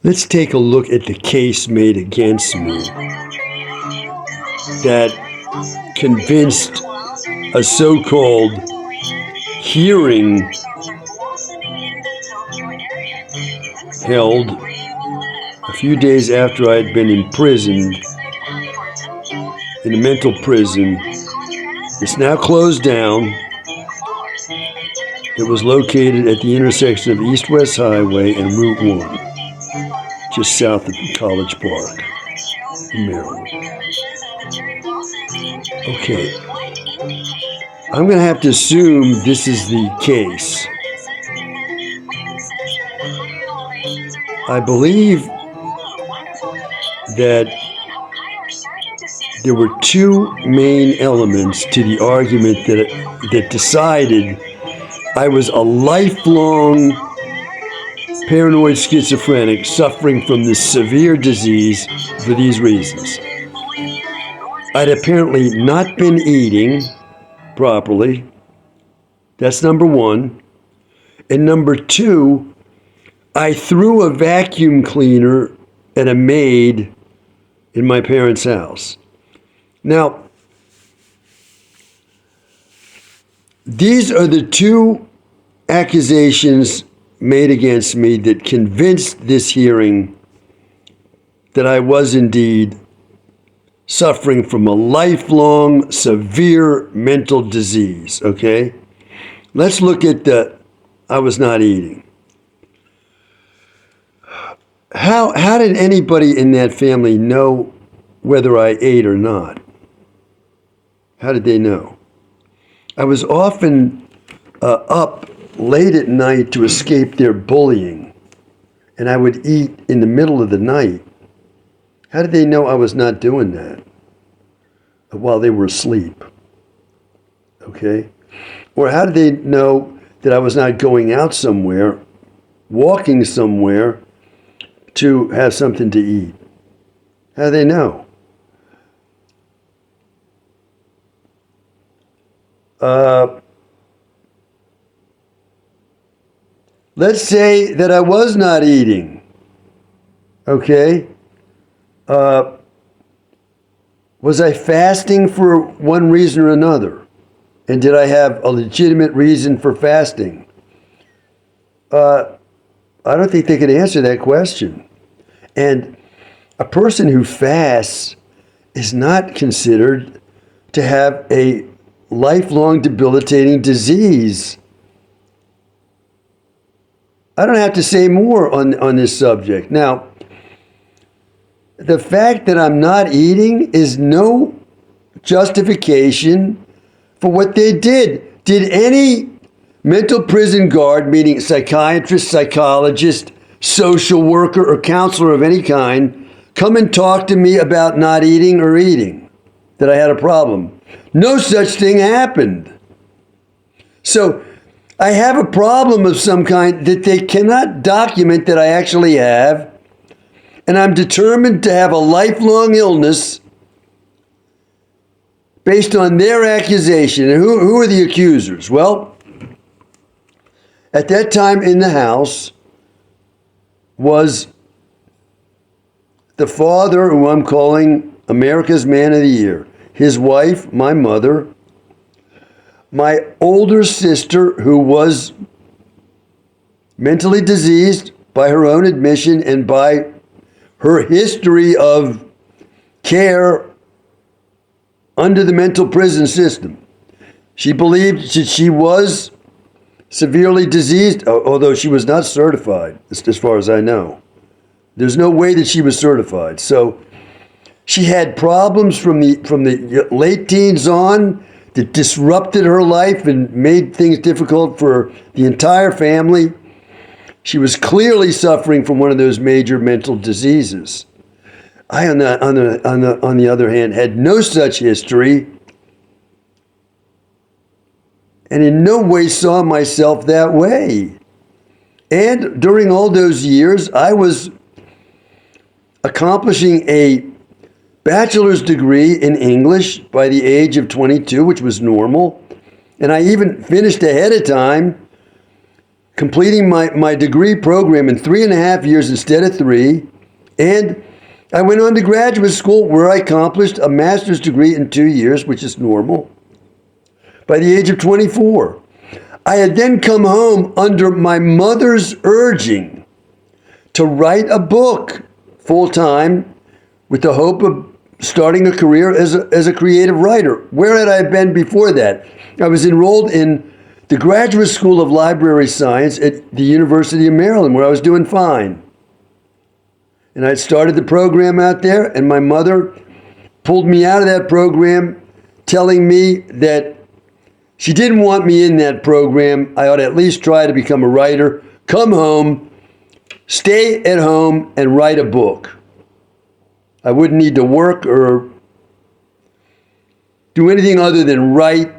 Let's take a look at the case made against me that convinced a so-called hearing held a few days after I had been imprisoned in a mental prison. It's now closed down. It was located at the intersection of East-West Highway and Route 1, just south of College Park in Maryland. Okay, I'm going to have to assume this is the case. I believe that there were two main elements to the argument that decided I was a lifelong paranoid schizophrenic suffering from this severe disease for these reasons. I'd apparently not been eating properly. That's number one. And number two, I threw a vacuum cleaner at a maid in my parents' house. Now, these are the two accusations made against me that convinced this hearing that I was indeed suffering from a lifelong severe mental disease, okay? Let's look at the I was not eating. How did anybody in that family know whether I ate or not? How did they know? I was often up late at night to escape their bullying, and I would eat in the middle of the night. How did they know I was not doing that while they were asleep? Okay? Or how did they know that I was not going out somewhere, walking somewhere to have something to eat? How do they know? Let's say that I was not eating. Okay? Was I fasting for one reason or another? And did I have a legitimate reason for fasting? I don't think they could answer that question. And a person who fasts is not considered to have a lifelong debilitating disease. I don't have to say more on this subject. Now, the fact that I'm not eating is no justification for what they did. Did any mental prison guard, meaning psychiatrist, psychologist, social worker, or counselor of any kind, come and talk to me about not eating or eating, that I had a problem? No such thing happened. So I have a problem of some kind that they cannot document that I actually have, and I'm determined to have a lifelong illness based on their accusation. And who are the accusers? Well, at that time in the house was the father, who I'm calling America's Man of the Year, his wife, my mother, my older sister, who was mentally diseased by her own admission and by her history of care under the mental prison system. She believed that she was severely diseased, although she was not certified, as far as I know. There's no way that she was certified. So she had problems from the late teens on that disrupted her life and made things difficult for the entire family. She was clearly suffering from one of those major mental diseases. I, on the other hand, had no such history and in no way saw myself that way. And during all those years, I was accomplishing a bachelor's degree in English by the age of 22, which was normal. And I even finished ahead of time completing my degree program in 3.5 years instead of 3. And I went on to graduate school where I accomplished a master's degree in 2 years, which is normal, by the age of 24. I had then come home under my mother's urging to write a book full-time with the hope of starting a career as a creative writer. Where had I been before that? I was enrolled in the Graduate School of Library Science at the University of Maryland, where I was doing fine. And I started the program out there, and my mother pulled me out of that program, telling me that she didn't want me in that program. I ought to at least try to become a writer, come home, stay at home, and write a book. I wouldn't need to work or do anything other than write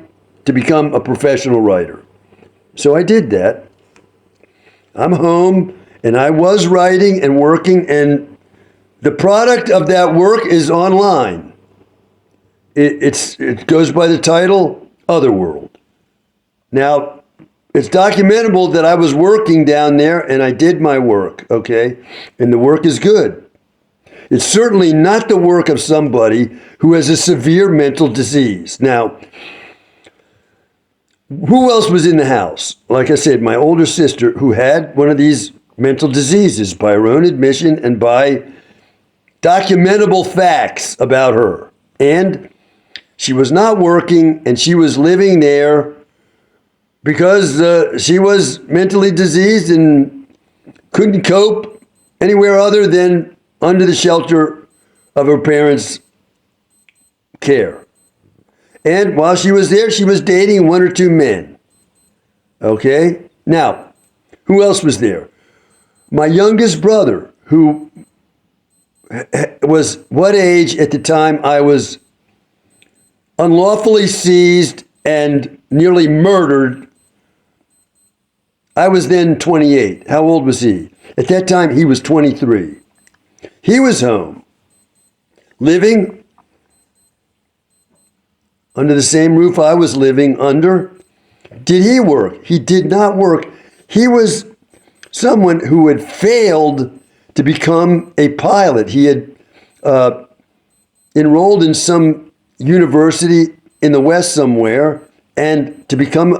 to become a professional writer. So I did that. I'm home, and I was writing and working, and the product of that work is online. It goes by the title Otherworld. Now, it's documentable that I was working down there and I did my work, okay? And the work is good. It's certainly not the work of somebody who has a severe mental disease. Now, who else was in the house? Like I said, my older sister who had one of these mental diseases by her own admission and by documentable facts about her. And she was not working, and she was living there because she was mentally diseased and couldn't cope anywhere other than under the shelter of her parents' care. And while she was there, she was dating 1 or 2 men. Okay? Now, who else was there? My youngest brother, who was what age at the time I was unlawfully seized and nearly murdered. I was then 28. How old was he? At that time, he was 23. He was home, living under the same roof I was living under. Did he work? He did not work. He was someone who had failed to become a pilot. He had enrolled in some university in the West somewhere and to become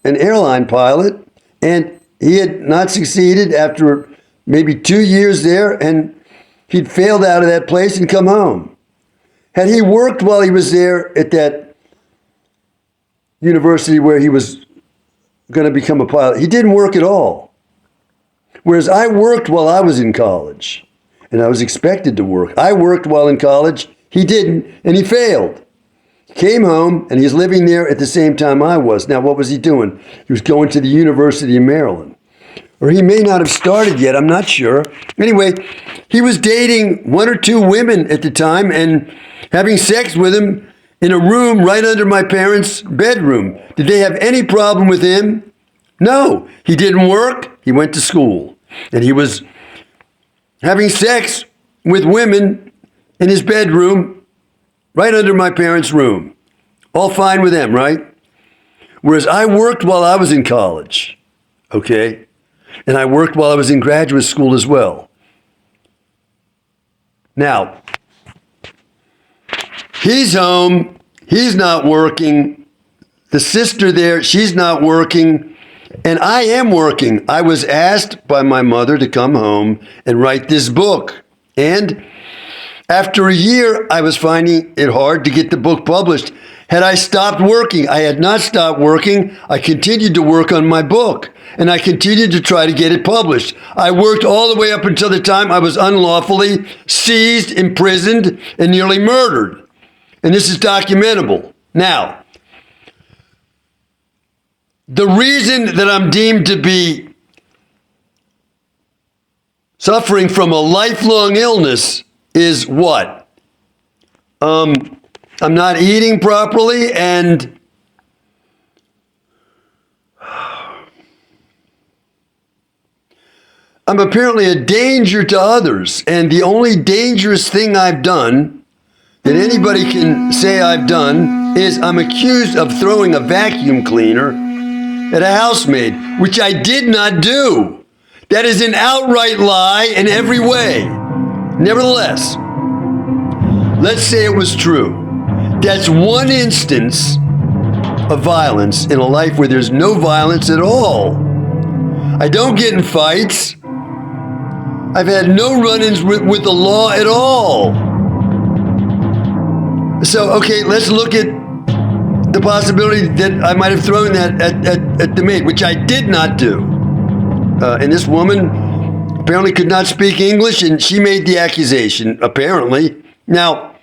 an airline pilot. And he had not succeeded after maybe 2 years there, and he'd failed out of that place and come home. Had he worked while he was there at that university where he was going to become a pilot, he didn't work at all. Whereas I worked while I was in college, and I was expected to work. I worked while in college. He didn't, and he failed. He came home, and he's living there at the same time I was. Now, what was he doing? He was going to the University of Maryland. Or he may not have started yet, I'm not sure. Anyway, he was dating 1 or 2 women at the time and having sex with them in a room right under my parents' bedroom. Did they have any problem with him? No. He didn't work. He went to school. And he was having sex with women in his bedroom right under my parents' room. All fine with them, right? Whereas I worked while I was in college, okay? And I worked while I was in graduate school as well. Now, he's home. He's not working. The sister there, she's not working. And I am working. I was asked by my mother to come home and write this book. And after a year, I was finding it hard to get the book published. Had I stopped working? I had not stopped working. I continued to work on my book, and I continued to try to get it published. I worked all the way up until the time I was unlawfully seized, imprisoned, and nearly murdered. And this is documentable. Now, the reason that I'm deemed to be suffering from a lifelong illness is what? I'm not eating properly, and I'm apparently a danger to others. And the only dangerous thing I've done that anybody can say I've done is I'm accused of throwing a vacuum cleaner at a housemaid, which I did not do. That is an outright lie in every way. Nevertheless, let's say it was true. That's one instance of violence in a life where there's no violence at all. I don't get in fights. I've had no run-ins with the law at all. So, okay, let's look at the possibility that I might have thrown that at the maid, which I did not do. And this woman apparently could not speak English, and she made the accusation, apparently. Now,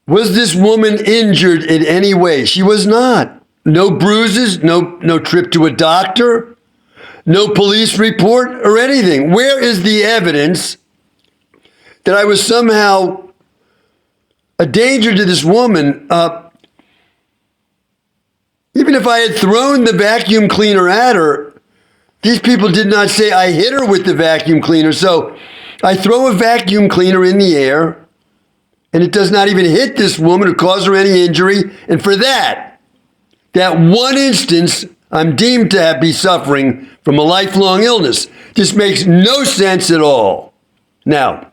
was this woman injured in any way? She was not. No bruises, no trip to a doctor, no police report or anything. Where is the evidence that I was somehow a danger to this woman? Even if I had thrown the vacuum cleaner at her, these people did not say I hit her with the vacuum cleaner. So I throw a vacuum cleaner in the air, and it does not even hit this woman or cause her any injury. And for that one instance, I'm deemed to be suffering from a lifelong illness. This makes no sense at all. Now,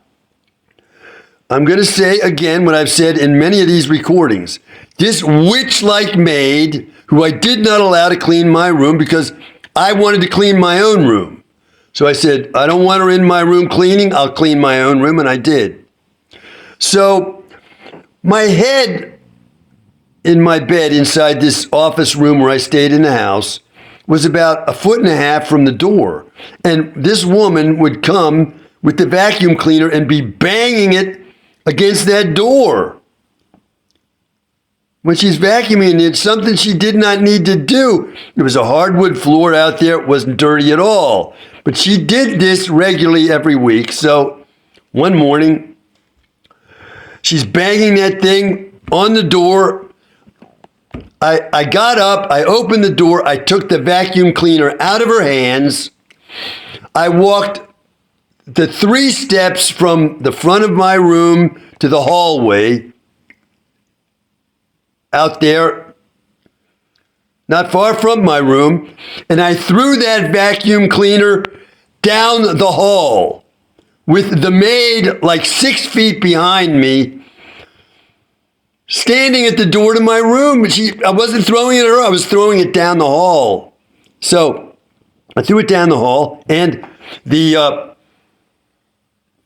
I'm going to say again what I've said in many of these recordings. This witch-like maid, who I did not allow to clean my room because I wanted to clean my own room. So I said, I don't want her in my room cleaning. I'll clean my own room, and I did. So my head in my bed inside this office room where I stayed in the house was about 1.5 feet from the door. And this woman would come with the vacuum cleaner and be banging it against that door. When she's vacuuming, it's something she did not need to do. There was a hardwood floor out there. It wasn't dirty at all. But she did this regularly every week. So one morning, she's banging that thing on the door. I got up, I opened the door, I took the vacuum cleaner out of her hands. I walked the 3 steps from the front of my room to the hallway out there, not far from my room, and I threw that vacuum cleaner down the hall with the maid like 6 feet behind me, standing at the door to my room. I wasn't throwing it at her, I was throwing it down the hall. So I threw it down the hall, and the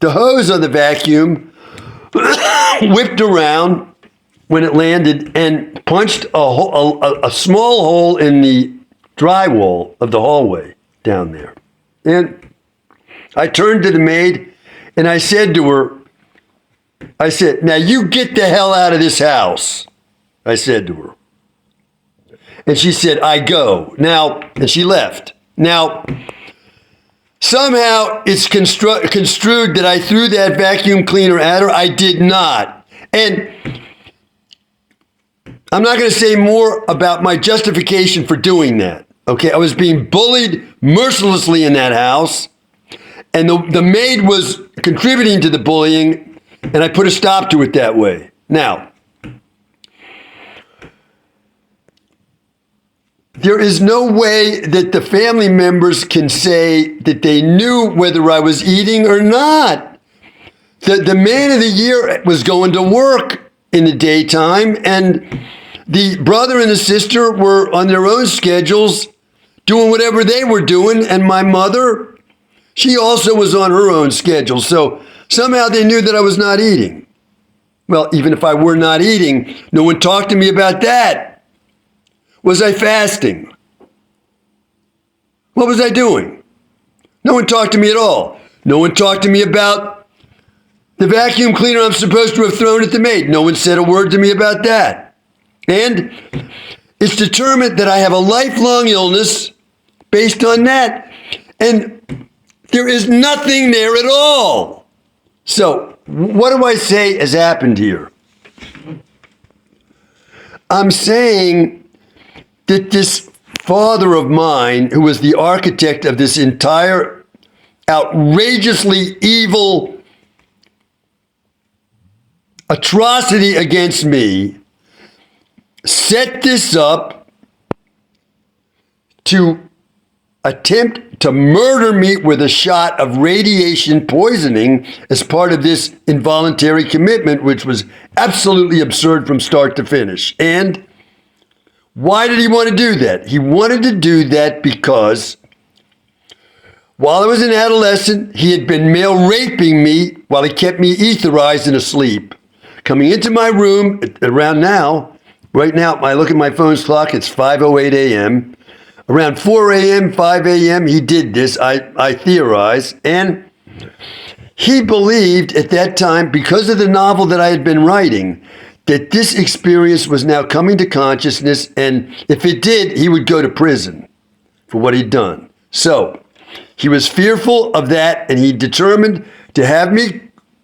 hose on the vacuum whipped around when it landed and punched a small hole in the drywall of the hallway down there. And I turned to the maid and I said to her, now you get the hell out of this house, I said to her. And she said, I go. Now, and she left. Now, somehow it's construed that I threw that vacuum cleaner at her. I did not. And I'm not going to say more about my justification for doing that. Okay, I was being bullied mercilessly in that house, and the maid was contributing to the bullying, and I put a stop to it that way. Now, there is no way that the family members can say that they knew whether I was eating or not. The man of the year was going to work in the daytime, and the brother and the sister were on their own schedules doing whatever they were doing, and my mother, she also was on her own schedule. So somehow they knew that I was not eating. Well, even if I were not eating, no one talked to me about that. Was I fasting? What was I doing? No one talked to me at all. No one talked to me about the vacuum cleaner I'm supposed to have thrown at the maid. No one said a word to me about that. And it's determined that I have a lifelong illness based on that. And there is nothing there at all. So what do I say has happened here? I'm saying that this father of mine, who was the architect of this entire outrageously evil atrocity against me, set this up to attempt to murder me with a shot of radiation poisoning as part of this involuntary commitment, which was absolutely absurd from start to finish. And why did he want to do that? He wanted to do that because while I was an adolescent, he had been male raping me while he kept me etherized and asleep. Coming into my room around now, right now, I look at my phone's clock, it's 5:08 a.m. Around 4 a.m., 5 a.m., he did this, I theorize. And he believed at that time, because of the novel that I had been writing, that this experience was now coming to consciousness, and if it did, he would go to prison for what he'd done. So he was fearful of that, and he determined to have me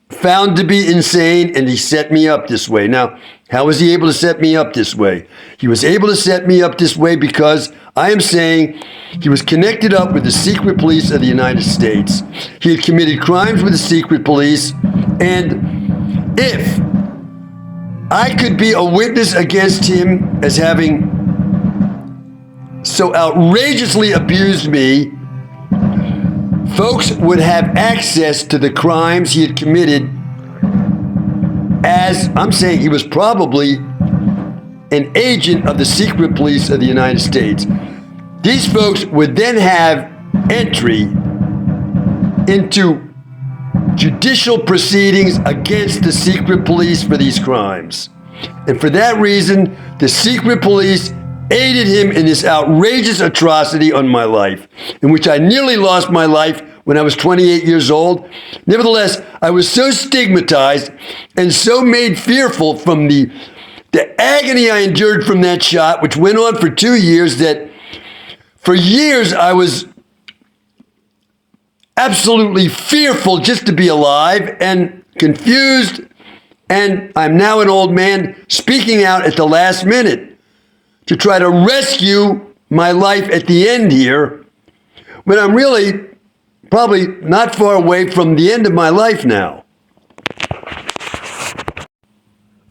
found to be insane, and he set me up this way. Now, how was he able to set me up this way? He was able to set me up this way because I am saying he was connected up with the secret police of the United States. He had committed crimes with the secret police, and if I could be a witness against him as having so outrageously abused me, folks would have access to the crimes he had committed, as I'm saying he was probably an agent of the secret police of the United States. These folks would then have entry into judicial proceedings against the secret police for these crimes. And for that reason, the secret police aided him in this outrageous atrocity on my life, in which I nearly lost my life when I was 28 years old. Nevertheless, I was so stigmatized and so made fearful from the agony I endured from that shot, which went on for 2 years, that for years I was absolutely fearful just to be alive and confused. And I'm now an old man speaking out at the last minute to try to rescue my life at the end here, when I'm really probably not far away from the end of my life now.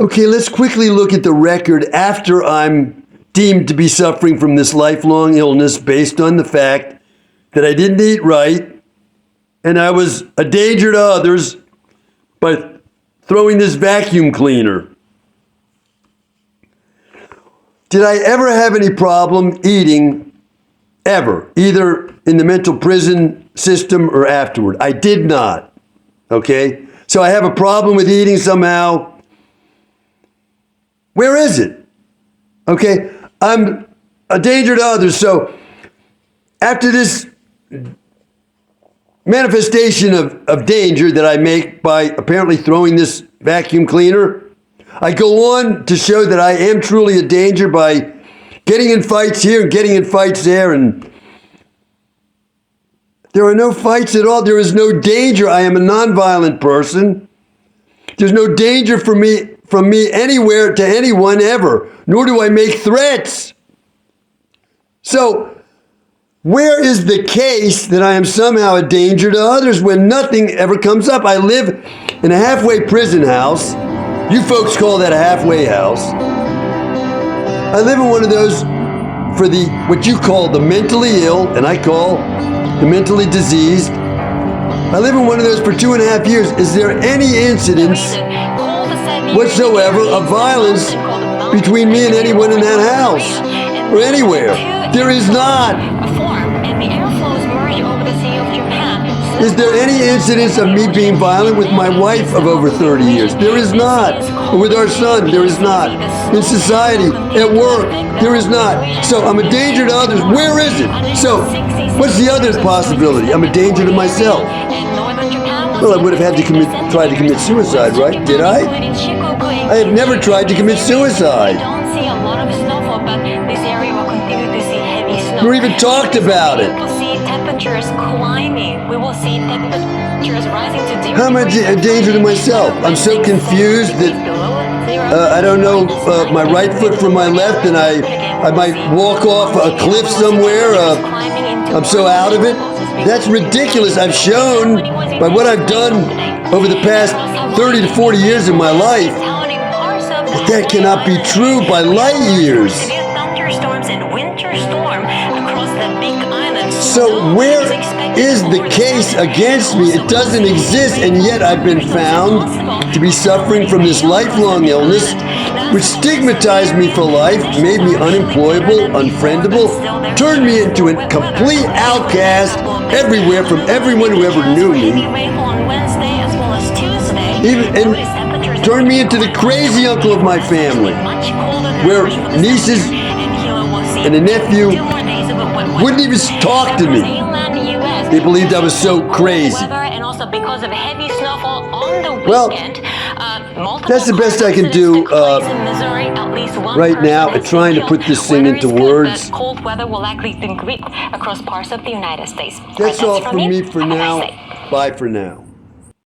Okay, let's quickly look at the record after I'm deemed to be suffering from this lifelong illness based on the fact that I didn't eat right and I was a danger to others by throwing this vacuum cleaner. Did I ever have any problem eating, ever, either in the mental prison system or afterward? I did not, okay? So I have a problem with eating somehow. Where is it? Okay, I'm a danger to others. So after this manifestation of danger that I make by apparently throwing this vacuum cleaner, I go on to show that I am truly a danger by getting in fights here and getting in fights there, and there are no fights at all. There is no danger. I am a nonviolent person. There's no danger from me anywhere to anyone ever, nor do I make threats. So where is the case that I am somehow a danger to others when nothing ever comes up? I live in a halfway prison house. You folks call that a halfway house. I live in one of those for what you call the mentally ill, and I call the mentally diseased. I live in one of those for 2.5 years. Is there any incidents whatsoever of violence between me and anyone in that house or anywhere? There is not. Is there any incidents of me being violent with my wife of over 30 years? There is not. Or with our son, there is not. In society, at work, there is not. So I'm a danger to others. Where is it? So what's the other possibility? I'm a danger to myself. Well, I would have had to try to commit suicide, right? Did I? I have never tried to commit suicide. Nor even talked about it. How am I a danger to myself? I'm so confused that I don't know my right foot from my left, and I might walk off a cliff somewhere. I'm so out of it. That's ridiculous. I've shown by what I've done over the past 30 to 40 years of my life that cannot be true by light years. So where is the case against me? It doesn't exist, and yet I've been found to be suffering from this lifelong illness, which stigmatized me for life, made me unemployable, unfriendable, turned me into a complete outcast everywhere from everyone who ever knew me, and turned me into the crazy uncle of my family, where nieces and a nephew wouldn't even talk to me. They believed I was so crazy. Well, that's the best I can do right now at trying to put this thing into words. Cold weather will likely grip across parts of the United States. That's all from me for now. Bye for now.